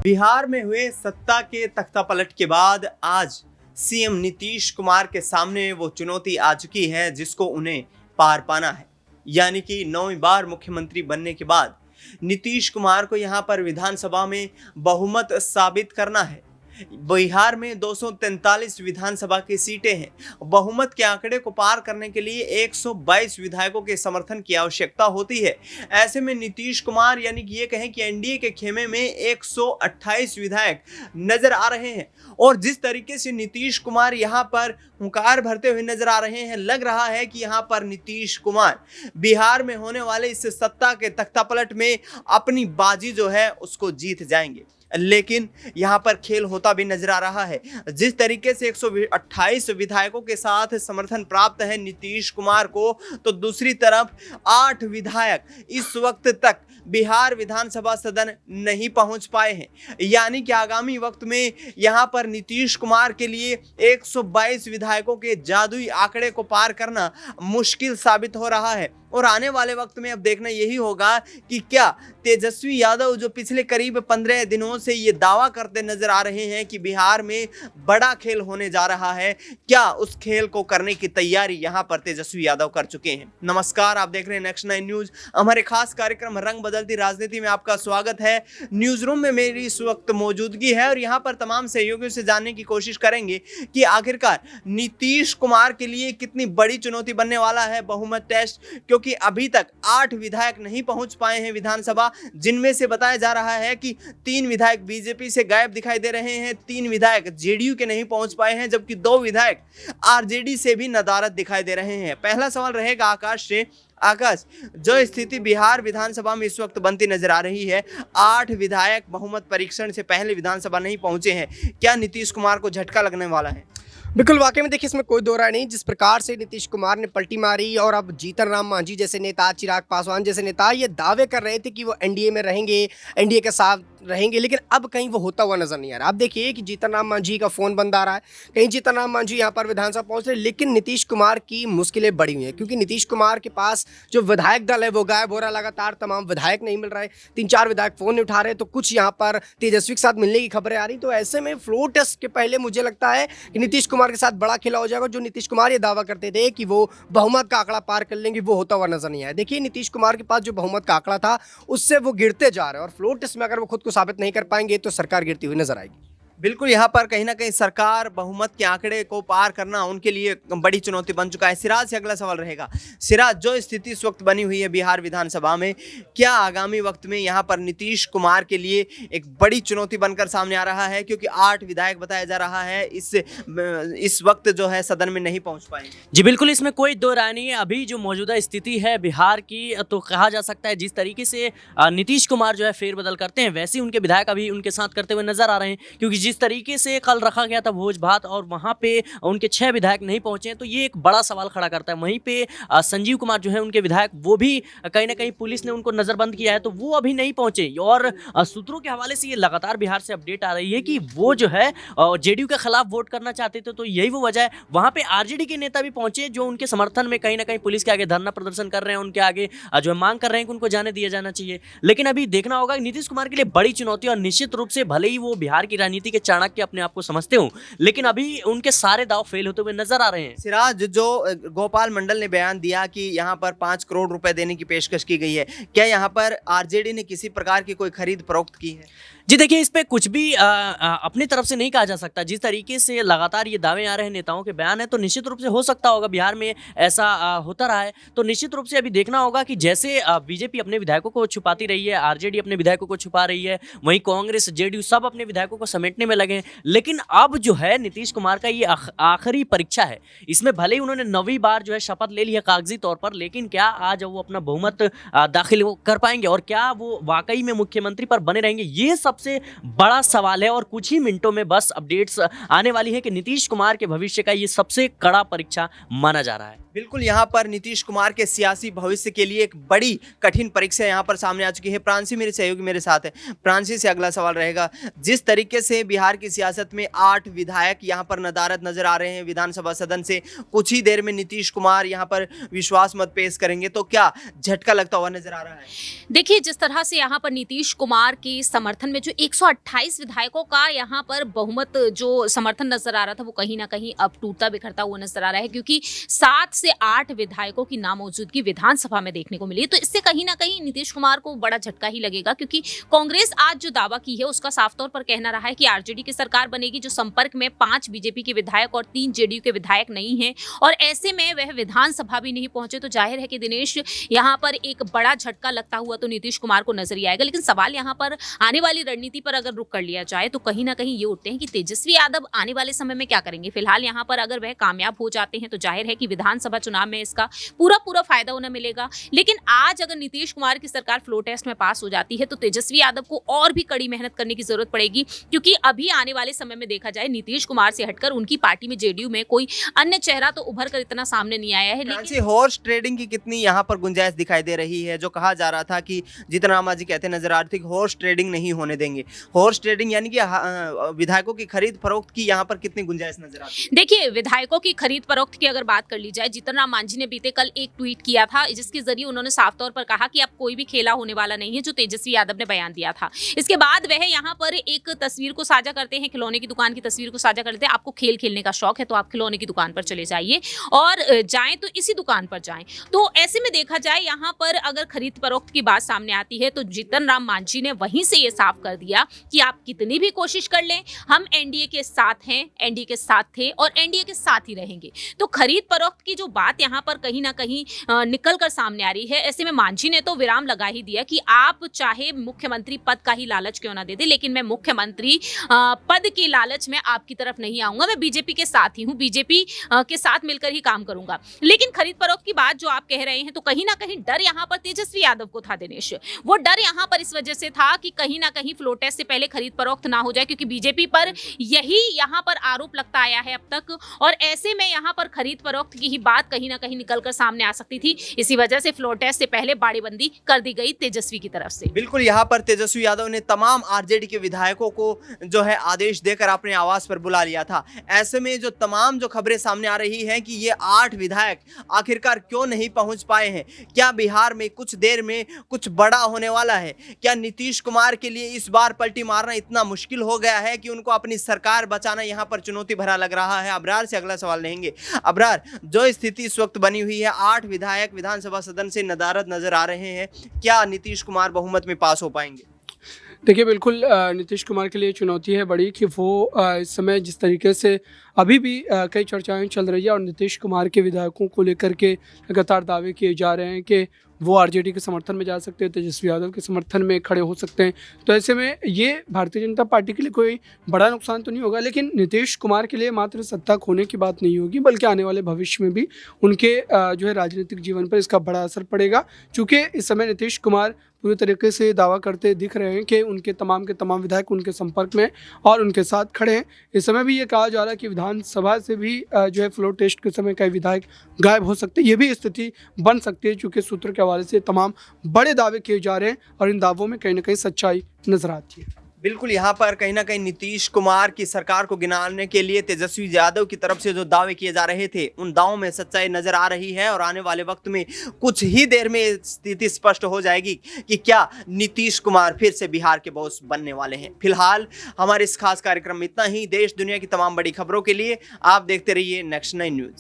बिहार में हुए सत्ता के तख्तापलट के बाद आज सीएम नीतीश कुमार के सामने वो चुनौती आ चुकी है जिसको उन्हें पार पाना है। यानी कि 9वीं बार मुख्यमंत्री बनने के बाद नीतीश कुमार को यहां पर विधानसभा में बहुमत साबित करना है। बिहार में 243 विधानसभा की सीटें हैं। बहुमत के आंकड़े को पार करने के लिए 122 विधायकों के समर्थन की आवश्यकता होती है। ऐसे में नीतीश कुमार यानी कि ये कहें कि एनडीए के खेमे में 128 विधायक नजर आ रहे हैं और जिस तरीके से नीतीश कुमार यहां पर हुंकार भरते हुए नजर आ रहे हैं, लग रहा है कि यहां पर नीतीश कुमार बिहार में होने वाले इस सत्ता के तख्तापलट में अपनी बाजी जो है उसको जीत जाएंगे। लेकिन यहां पर खेल होता भी नजर आ रहा है। जिस तरीके से 128 विधायकों के साथ समर्थन प्राप्त है नीतीश कुमार को, तो दूसरी तरफ 8 विधायक इस वक्त तक बिहार विधानसभा सदन नहीं पहुंच पाए हैं। यानी कि आगामी वक्त में यहां पर नीतीश कुमार के लिए 122 विधायकों के जादुई आंकड़े को पार करना मुश्किल साबित हो रहा है। और आने वाले वक्त में अब देखना यही होगा कि क्या तेजस्वी यादव, जो पिछले करीब 15 दिनों से ये दावा करते नजर आ रहे हैं कि बिहार में बड़ा खेल होने जा रहा है, क्या उस खेल को करने की तैयारी यहां पर तेजस्वी यादव कर चुके हैं। नमस्कार, आप देख रहे हैं नेक्स्ट 9 न्यूज। हमारे खास कार्यक्रम रंग बदलती राजनीति में आपका स्वागत है। न्यूज रूम में मेरी इस वक्त मौजूदगी है और यहाँ पर तमाम सहयोगियों से जानने की कोशिश करेंगे कि आखिरकार नीतीश कुमार के लिए कितनी बड़ी चुनौती बनने वाला है बहुमत टेस्ट, क्योंकि अभी तक 8 विधायक नहीं पहुंच पाए हैं विधानसभा, जिनमें से बताया जा रहा है कि 3 विधायक बीजेपी से गायब दिखाई दे रहे हैं, 3 विधायक जेडीयू के नहीं पहुंच पाए हैं, जबकि 2 विधायक आरजेडी से भी नदारद दिखाई दे रहे हैं। पहला सवाल रहेगा आकाश से। आकाश, जो स्थिति बिहार विधानसभा में इस वक्त बनती नजर आ रही है, 8 विधायक बहुमत परीक्षण से पहले विधानसभा नहीं पहुंचे हैं, क्या नीतीश कुमार को झटका लगने वाला है? बिल्कुल, वाकई में देखिए इसमें कोई दो राय नहीं। जिस प्रकार से नीतीश कुमार ने पलटी मारी और अब जीतन राम मांझी जैसे नेता, चिराग पासवान जैसे नेता ये दावे कर रहे थे कि वो एनडीए में रहेंगे, एनडीए के साथ रहेंगे, लेकिन अब कहीं वो होता हुआ नजर नहीं आ रहा। आप देखिए कि जीतन राम मांझी का फोन बंद आ रहा है, कहीं जीतन राम मांझी यहाँ पर विधानसभा पहुंच रहे, लेकिन नीतीश कुमार की मुश्किलें बढ़ी हुई हैं क्योंकि नीतीश कुमार के पास जो विधायक दल है वो गायब हो रहा है। लगातार तमाम विधायक नहीं मिल रहे, 3-4 विधायक फोन नहीं उठा रहे, तो कुछ यहाँ पर तेजस्वी के साथ मिलने की खबरें आ रही। तो ऐसे में फ्लोर टेस्ट के पहले मुझे लगता है कि नीतीश कुमार के साथ बड़ा खेला हो जाएगा। जो नीतीश कुमार ये दावा करते थे कि वो बहुमत का आंकड़ा पार कर लेंगे, वो होता हुआ नजर नहीं आया। देखिए नीतीश कुमार के पास जो बहुमत का आंकड़ा था उससे वो गिरते जा रहे हैं और फ्लोर टेस्ट में अगर वो खुद को साबित नहीं कर पाएंगे तो सरकार गिरती हुई नजर आएगी। बिल्कुल, यहाँ पर कहीं ना कहीं सरकार बहुमत के आंकड़े को पार करना उनके लिए बड़ी चुनौती बन चुका है। सिराज से अगला सवाल रहेगा। सिराज, जो स्थिति इस वक्त बनी हुई है बिहार विधानसभा में, क्या आगामी वक्त में यहाँ पर नीतीश कुमार के लिए एक बड़ी चुनौती बनकर सामने आ रहा है, क्योंकि 8 विधायक बताया जा रहा है इस वक्त जो है सदन में नहीं पहुँच पाएंगे? जी बिल्कुल, इसमें कोई दो राय नहीं है। अभी जो मौजूदा स्थिति है बिहार की, तो कहा जा सकता है जिस तरीके से नीतीश कुमार जो है फेरबदल करते हैं, वैसे ही उनके विधायक अभी उनके साथ करते हुए नजर आ रहे हैं। क्योंकि जिस तरीके से कल रखा गया था भोज भात और वहां पे उनके 6 विधायक नहीं पहुंचे हैं, तो ये एक बड़ा सवाल खड़ा करता है। वहीं पे संजीव कुमार जो है उनके विधायक, वो भी कहीं ना कहीं पुलिस ने उनको नजरबंद किया है, तो वो अभी नहीं पहुंचे। और सूत्रों के हवाले से ये लगातार बिहार से अपडेट आ रही है कि वो जो है जेडीयू के खिलाफ वोट करना चाहते थे, तो यही वो वजह है। वहां पे आरजेडी के नेता भी पहुंचे जो उनके समर्थन में कहीं ना कहीं पुलिस के आगे धरना प्रदर्शन कर रहे हैं, उनके आगे जो है मांग कर रहे हैं कि उनको जाने दिया जाना चाहिए। लेकिन अभी देखना होगा नीतीश कुमार के लिए बड़ी चुनौती, और निश्चित रूप से भले ही वो बिहार की राजनीति के चाणक्य अपने आप को समझते हूं, लेकिन अभी उनके सारे दाव फेल होते हुए नजर आ रहे हैं। सिराज, जो गोपाल मंडल ने बयान दिया कि यहां पर 5 करोड़ रुपए देने की पेशकश की गई है, क्या यहां पर आरजेडी ने किसी प्रकार की कोई खरीद फरोख्त की है? जी देखिए, इस पे कुछ भी अपनी तरफ से नहीं कहा जा सकता। जिस तरीके से लगातार ये दावे आ रहे हैं, नेताओं के बयान है, तो निश्चित रूप से हो सकता होगा बिहार में ऐसा होता रहा है। तो निश्चित रूप से अभी देखना होगा कि जैसे बीजेपी अपने विधायकों को छुपाती रही है, आरजेडी अपने विधायकों को छुपा रही है, वहीं कांग्रेस, जेडीयू सब अपने विधायकों को समेटने में लगे हैं। लेकिन अब जो है नीतीश कुमार का ये आखिरी परीक्षा है। इसमें भले ही उन्होंने 9वीं बार जो है शपथ ले ली है कागजी तौर पर, लेकिन क्या आज वो अपना बहुमत दाखिल कर पाएंगे और क्या वो वाकई में मुख्यमंत्री पर बने रहेंगे, ये सबसे बड़ा सवाल है। और कुछ ही मिनटों में बस अपडेट्स आने वाली है कि नीतीश कुमार के भविष्य का ये सबसे कड़ा परीक्षा माना जा रहा है। बिल्कुल, यहाँ पर नीतीश कुमार के सियासी भविष्य के लिए एक बड़ी कठिन परीक्षा यहाँ पर सामने आ चुकी है। प्रांशी मेरे सहयोगी मेरे साथ है। प्रांशी से अगला सवाल रहेगा, जिस तरीके से बिहार की सियासत में 8 विधायक यहाँ पर नदारद नजर आ रहे हैं विधानसभा सदन से, कुछ ही देर में नीतीश कुमार यहाँ पर विश्वास मत पेश करेंगे, तो क्या झटका लगता हुआ नजर आ रहा है? देखिए, जिस तरह से यहाँ पर नीतीश कुमार के समर्थन में जो 128 विधायकों का यहाँ पर बहुमत जो समर्थन नजर आ रहा था, वो कहीं ना कहीं अब टूटता बिखरता हुआ नजर आ रहा है, क्योंकि 7 से 8 विधायकों की नामौजूदगी विधानसभा में देखने को मिली। तो इससे कहीं ना कहीं नीतीश कुमार को बड़ा झटका ही लगेगा, क्योंकि कांग्रेस आज जो दावा की है उसका साफ तौर पर कहना रहा है कि आरजेडी की सरकार बनेगी, जो संपर्क में 5 बीजेपी के विधायक और 3 जेडीयू के विधायक नहीं है, और ऐसे में वह विधानसभा भी नहीं पहुंचे। तो जाहिर है कि दिनेश, यहाँ पर एक बड़ा झटका लगता हुआ तो नीतीश कुमार को नजर ही आएगा। लेकिन सवाल यहाँ पर आने वाली रणनीति पर अगर रुख कर लिया जाए तो कहीं ना कहीं ये उठते हैं कि तेजस्वी यादव आने वाले समय में क्या करेंगे। फिलहाल यहाँ पर अगर वह कामयाब हो जाते हैं तो जाहिर है कि विधानसभा चुनाव में इसका पूरा फायदा उन्हें मिलेगा। लेकिन आज अगर नीतीश कुमार की सरकार फ्लो टेस्ट में पास हो जाती है तो तेजस्वी यादव को और भी कड़ी मेहनत करने की जरूरत पड़ेगी, क्योंकि अभी आने वाले समय में देखा जाए नीतीश कुमार से हटकर उनकी पार्टी में जेडीयू में कोई अन्य चेहरा तो उभर कर इतना सामने नहीं आया है। लेकिन हॉर्स ट्रेडिंग की कितनी यहाँ पर गुंजाइश दिखाई दे रही है? जो कहा जा रहा था कि जीतन राम मांझी कहते नजर आ रहे थे कि हॉर्स ट्रेडिंग नहीं होने देंगे। हॉर्स ट्रेडिंग यानी कि विधायकों की खरीद फरोख्त की यहाँ पर कितनी गुंजाइश नजर आती है? देखिए, विधायकों की खरीद फरोख्त की अगर बात कर ली जाए, जीतन राम मांझी ने बीते कल एक ट्वीट किया था जिसके जरिए उन्होंने साफ तौर पर कहा कि अब कोई भी खेला होने वाला नहीं है, जो तेजस्वी यादव ने बयान दिया था। इसके बाद वह यहाँ पर एक तस्वीर को साझा करते हैं, खिलौने की दुकान की तस्वीर को साझा करते हैं। आपको खेल खेलने का शौक है तो आप खिलौने की दुकान पर चले जाइए, और जाएं तो इसी दुकान पर जाएं। तो ऐसे में देखा जाए यहाँ पर अगर खरीद फरोख्त की बात सामने आती है तो जीतन राम मांझी ने वहीं से ये साफ कर दिया कि आप कितनी भी कोशिश कर लें, हम एनडीए के साथ हैं, एनडीए के साथ थे और एनडीए के साथ ही रहेंगे। तो खरीद फरोख्त की जो बात यहाँ पर कहीं ना कहीं निकल कर सामने आ रही है, ऐसे में मांझी ने तो विराम लगा ही दिया कि आप चाहे मुख्यमंत्री पद का ही लालच क्यों ना दे दे, लेकिन मैं मुख्यमंत्री पद की लालच में आपकी तरफ नहीं आऊंगा, मैं बीजेपी के साथ ही हूँ, बीजेपी के साथ मिलकर ही काम करूंगा। लेकिन खरीद फरोख्त की बात जो आप कह रहे हैं, तो कहीं ना कहीं डर यहाँ पर तेजस्वी यादव को था दिनेश। वो डर यहाँ पर इस वजह से था कि कहीं ना कहीं फ्लो टेस्ट से पहले खरीद फरोख्त ना हो जाए, क्योंकि बीजेपी पर यही यहाँ पर आरोप लगता आया है अब तक, और ऐसे में यहाँ पर खरीद फरोख्त की ही बात कहीं ना कहीं निकलकर सामने आ सकती थी। इसी वजह से फ्लो टेस्ट से पहले बाड़ेबंदी कर दी गई तेजस्वी की तरफ से। बिल्कुल, यहाँ पर तेजस्वी यादव ने तमाम आरजेडी के विधायकों को जो है आदेश देकर अपने आवास पर बुला लिया था। ऐसे में जो तमाम जो खबरें सामने आ रही हैं कि ये 8 विधायक आखिरकार क्यों नहीं पहुंच पाए हैं, क्या बिहार में कुछ देर में कुछ बड़ा होने वाला है? क्या नीतीश कुमार के लिए इस बार पलटी मारना इतना मुश्किल हो गया है कि उनको अपनी सरकार बचाना यहाँ पर चुनौती भरा लग रहा है? अबरार से अगला सवाल लेंगे। अबरार, जो स्थिति इस वक्त बनी हुई है, 8 विधायक विधानसभा सदन से नदारद नजर आ रहे हैं, क्या नीतीश कुमार बहुमत में पास हो पाएंगे? देखिए, बिल्कुल नीतीश कुमार के लिए चुनौती है बड़ी कि वो इस समय जिस तरीके से अभी भी कई चर्चाएं चल रही है और नीतीश कुमार के विधायकों को लेकर के लगातार दावे किए जा रहे हैं कि वो आरजेडी के समर्थन में जा सकते हैं, तेजस्वी यादव के समर्थन में खड़े हो सकते हैं। तो ऐसे में ये भारतीय जनता पार्टी के लिए कोई बड़ा नुकसान तो नहीं होगा, लेकिन नीतीश कुमार के लिए मात्र सत्ता खोने की बात नहीं होगी, बल्कि आने वाले भविष्य में भी उनके जो है राजनीतिक जीवन पर इसका बड़ा असर पड़ेगा। चूँकि इस समय नीतीश कुमार पूरी तरीके से दावा करते दिख रहे हैं कि उनके तमाम के तमाम विधायक उनके संपर्क में और उनके साथ खड़े हैं। इस समय भी ये कहा जा रहा है कि विधानसभा से भी जो है फ्लोर टेस्ट के समय कई विधायक गायब हो सकते हैं। ये भी स्थिति बन सकती है, चूँकि सूत्र के हवाले से तमाम बड़े दावे किए जा रहे हैं और इन दावों में कहीं ना कहीं सच्चाई नजर आती है। बिल्कुल, यहाँ पर कहीं ना कहीं नीतीश कुमार की सरकार को गिनाने के लिए तेजस्वी यादव की तरफ से जो दावे किए जा रहे थे, उन दावों में सच्चाई नजर आ रही है, और आने वाले वक्त में कुछ ही देर में स्थिति स्पष्ट हो जाएगी कि क्या नीतीश कुमार फिर से बिहार के बॉस बनने वाले हैं। फिलहाल हमारे इस खास कार्यक्रम में इतना ही। देश दुनिया की तमाम बड़ी खबरों के लिए आप देखते रहिए नेक्स्ट 9 न्यूज।